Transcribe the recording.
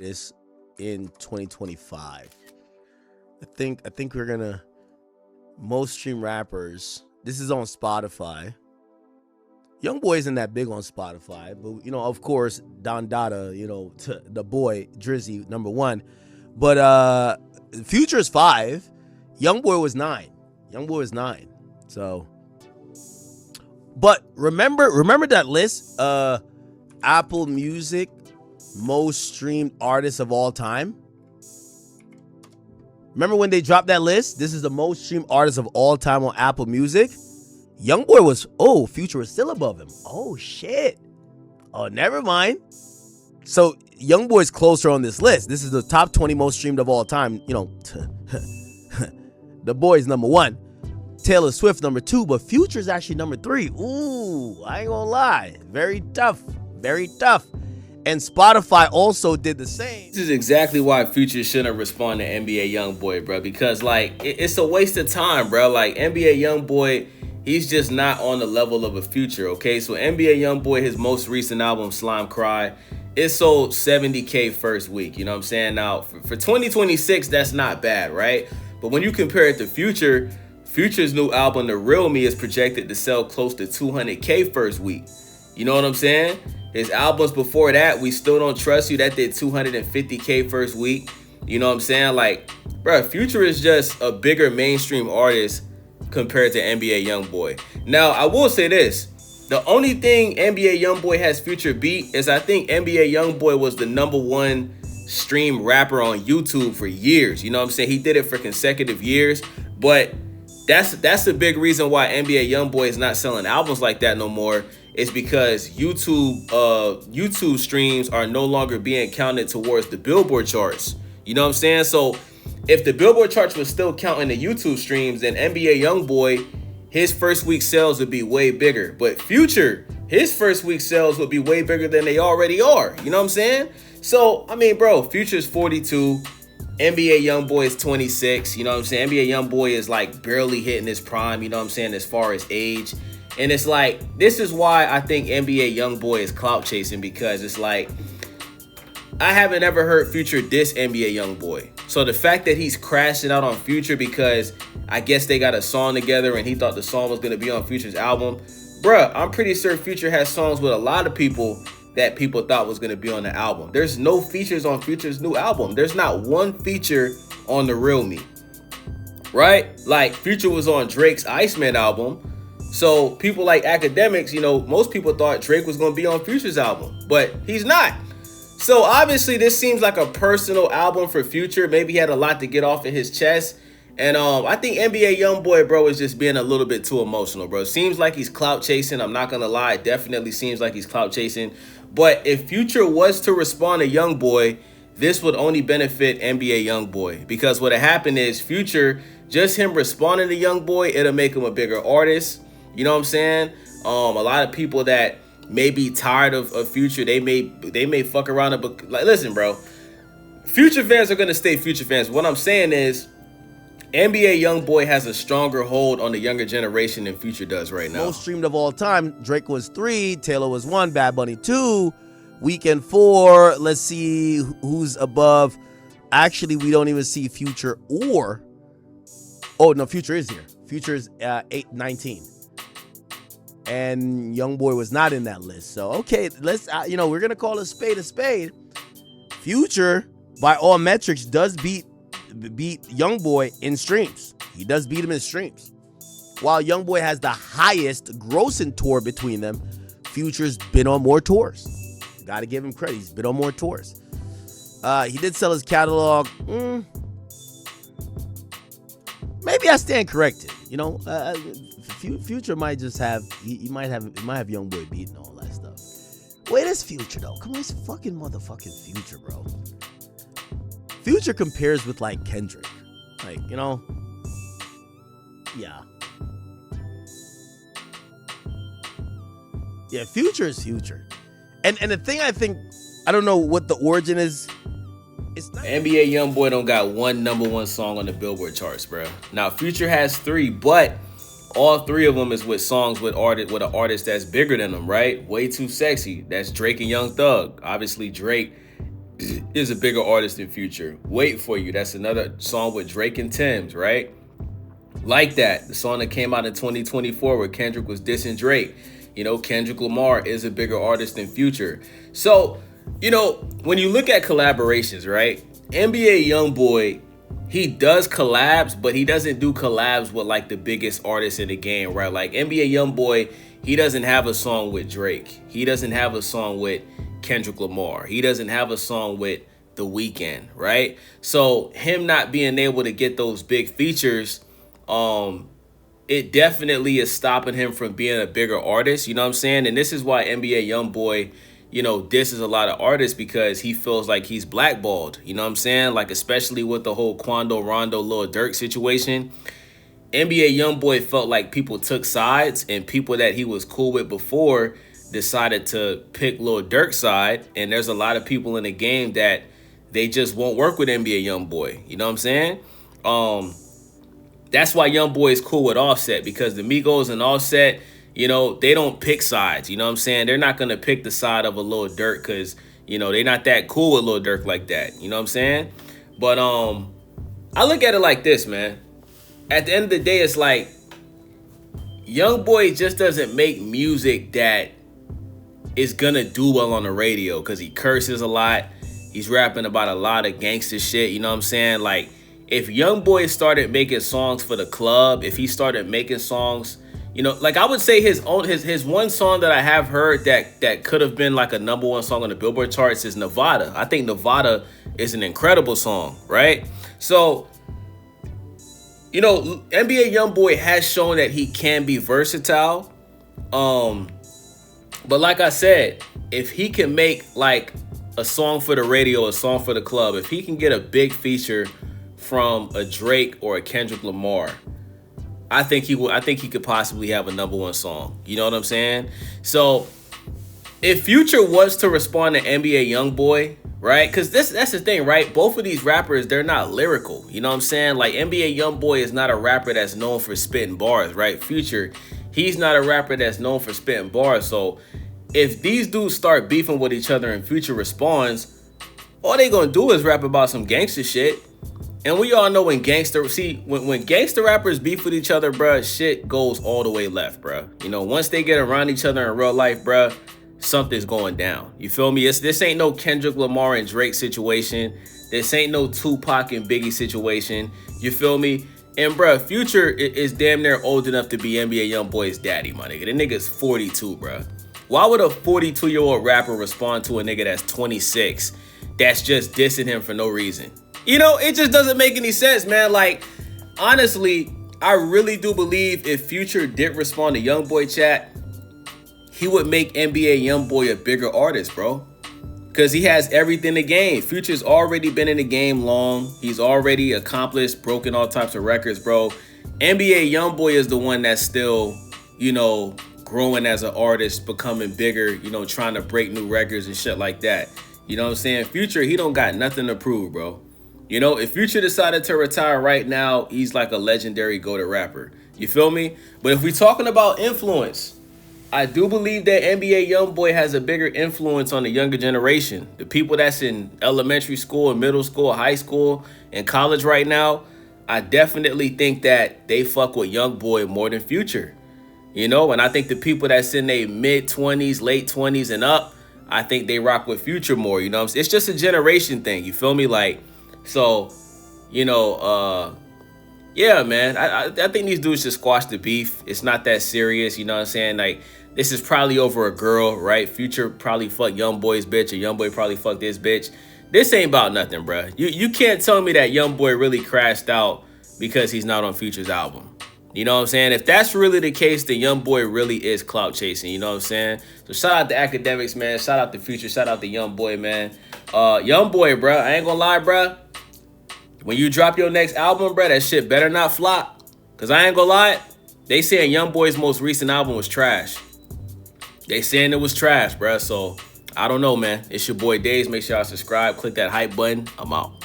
this in 2025. I think we're gonna most stream rappers. This is on Spotify. YoungBoy isn't that big on Spotify, but of course, Don Dada, the boy Drizzy number 1, but Future is 5. YoungBoy was 9. YoungBoy was 9. So, but remember that list. Apple Music most streamed artists of all time. Remember when they dropped that list? This is the most streamed artist of all time on Apple Music. YoungBoy was, Future was still above him. Oh, shit. Oh, never mind. So, YoungBoy's closer on this list. This is the top 20 most streamed of all time. The boy's number 1. Taylor Swift number 2, but Future's actually number 3. Ooh, I ain't gonna lie. Very tough. Very tough. And Spotify also did the same. This is exactly why Future shouldn't respond to NBA YoungBoy, bro. Because, it's a waste of time, bro. NBA YoungBoy, he's just not on the level of a Future, okay? So, NBA YoungBoy, his most recent album, Slime Cry, it sold 70K first week. You know what I'm saying? Now, for 2026, that's not bad, right? But when you compare it to Future's new album, The Real Me, is projected to sell close to 200K first week. You know what I'm saying? His albums before that, We Still Don't Trust You, that did 250K first week. You know what I'm saying? Bro, Future is just a bigger mainstream artist compared to NBA YoungBoy. Now, I will say this. The only thing NBA YoungBoy has Future beat is I think NBA YoungBoy was the number 1 stream rapper on YouTube for years. You know what I'm saying? He did it for consecutive years. But that's a big reason why NBA YoungBoy is not selling albums like that no more. It's because YouTube streams are no longer being counted towards the Billboard charts. You know what I'm saying? So if the Billboard charts was still counting the YouTube streams, then NBA YoungBoy, his first week sales would be way bigger. But Future, his first week sales would be way bigger than they already are. You know what I'm saying? So, bro, Future's 42. NBA YoungBoy is 26. You know what I'm saying? NBA YoungBoy is barely hitting his prime, you know what I'm saying, as far as age. And it's this is why I think NBA YoungBoy is clout chasing, because it's I haven't ever heard Future diss NBA YoungBoy. So the fact that he's crashing out on Future because I guess they got a song together and he thought the song was going to be on Future's album. Bruh, I'm pretty sure Future has songs with a lot of people that people thought was going to be on the album. There's no features on Future's new album. There's not one feature on The Real Me. Right? Future was on Drake's Iceman album. So people like Akademiks, most people thought Drake was going to be on Future's album, but he's not. So obviously this seems like a personal album for Future. Maybe he had a lot to get off of his chest. And I think NBA YoungBoy, bro, is just being a little bit too emotional, bro. Seems like he's clout chasing. I'm not going to lie. It definitely seems like he's clout chasing. But if Future was to respond to YoungBoy, this would only benefit NBA YoungBoy. Because what happened is Future, just him responding to YoungBoy, it'll make him a bigger artist. You know what I'm saying? A lot of people that may be tired of Future, they may fuck around. But listen, bro, Future fans are gonna stay Future fans. What I'm saying is, NBA YoungBoy has a stronger hold on the younger generation than Future does right now. Most streamed of all time, Drake was 3, Taylor was 1, Bad Bunny 2, Weeknd 4. Let's see who's above. Actually, we don't even see Future or. Oh no, Future is here. Future is 19. And YoungBoy was not in that list. So, okay, let's, we're going to call a spade a spade. Future, by all metrics, does beat YoungBoy in streams. He does beat him in streams. While YoungBoy has the highest grossing tour between them, Future's been on more tours. Got to give him credit. He's been on more tours. He did sell his catalog. Maybe I stand corrected. Future might just have he might have YoungBoy beating all that stuff. Wait, it's Future though. Come on, it's fucking motherfucking Future, bro. Future compares with Kendrick, yeah. Future is Future, and the thing I don't know what the origin is. It's not NBA YoungBoy don't got one number 1 song on the Billboard charts, bro. Now Future has 3, but all 3 of them is with songs with an artist that's bigger than them, right? Way Too Sexy. That's Drake and Young Thug. Obviously Drake is a bigger artist than Future. Wait For You, that's another song with Drake and Tim's, right? Like That, the song that came out in 2024 where Kendrick was dissing Drake. Kendrick Lamar is a bigger artist than Future. So, when you look at collaborations, right? NBA YoungBoy, he does collabs, but he doesn't do collabs with like the biggest artists in the game, right? Like NBA YoungBoy, he doesn't have a song with Drake. He doesn't have a song with Kendrick Lamar. He doesn't have a song with The Weeknd, right? So him not being able to get those big features, it definitely is stopping him from being a bigger artist. You know what I'm saying? And this is why NBA YoungBoy, disses a lot of artists, because he feels like he's blackballed. You know what I'm saying? Like, especially with the whole Quando Rondo Lil Durk situation. NBA YoungBoy felt like people took sides, and people that he was cool with before decided to pick Lil Durk's side. And there's a lot of people in the game that they just won't work with NBA YoungBoy. You know what I'm saying? That's why YoungBoy is cool with Offset, because the Migos and Offset, they don't pick sides. You know what I'm saying? They're not going to pick the side of a Lil Durk because, they're not that cool with Lil Durk like that. You know what I'm saying? But I look at it like this, man. At the end of the day, it's like YoungBoy just doesn't make music that is going to do well on the radio because he curses a lot. He's rapping about a lot of gangster shit. You know what I'm saying? Like, if YoungBoy started making songs for the club, if he started making songs, like I would say his one song that I have heard that could have been like a #1 song on the Billboard charts is Nevada. I think Nevada is an incredible song, right? So, NBA YoungBoy has shown that he can be versatile. But like I said, if he can make like a song for the radio, a song for the club, if he can get a big feature from a Drake or a Kendrick Lamar, I think he could possibly have a #1 song. You know what I'm saying? So if Future was to respond to NBA YoungBoy, right? Because that's the thing, right? Both of these rappers, they're not lyrical. You know what I'm saying? Like, NBA YoungBoy is not a rapper that's known for spitting bars, right? Future, he's not a rapper that's known for spitting bars. So if these dudes start beefing with each other and Future responds, all they gonna do is rap about some gangster shit. And we all know when gangster rappers beef with each other, bruh, shit goes all the way left, bruh. Once they get around each other in real life, bruh, something's going down. You feel me? This ain't no Kendrick Lamar and Drake situation. This ain't no Tupac and Biggie situation. You feel me? And bruh, Future is damn near old enough to be NBA YoungBoy's daddy, my nigga. The nigga's 42, bruh. Why would a 42-year-old rapper respond to a nigga that's 26 that's just dissing him for no reason? It just doesn't make any sense, man. Like, honestly, I really do believe if Future did respond to YoungBoy chat, he would make NBA YoungBoy a bigger artist, bro. Because he has everything to gain. Future's already been in the game long. He's already accomplished, broken all types of records, bro. NBA YoungBoy is the one that's still, growing as an artist, becoming bigger, trying to break new records and shit like that. You know what I'm saying? Future, he don't got nothing to prove, bro. If Future decided to retire right now, he's like a legendary go-to rapper. You feel me? But if we're talking about influence, I do believe that NBA YoungBoy has a bigger influence on the younger generation. The people that's in elementary school and middle school, high school, and college right now, I definitely think that they fuck with YoungBoy more than Future. And I think the people that's in their mid-20s, late 20s and up, I think they rock with Future more. It's just a generation thing. You feel me? Like, so, yeah, man, I think these dudes should squash the beef. It's not that serious. You know what I'm saying? Like, this is probably over a girl, right? Future probably fucked YoungBoy's bitch, or YoungBoy probably fucked this bitch. This ain't about nothing, bruh. You can't tell me that YoungBoy really crashed out because he's not on Future's album. You know what I'm saying? If that's really the case, then YoungBoy really is clout chasing. You know what I'm saying? So shout out to Akademiks, man. Shout out to Future. Shout out to YoungBoy, man. YoungBoy, bruh, I ain't gonna lie, bruh. When you drop your next album, bruh, that shit better not flop. Because I ain't gonna lie, they saying YoungBoy's most recent album was trash. They saying it was trash, bruh. So, I don't know, man. It's your boy Days. Make sure y'all subscribe. Click that hype button. I'm out.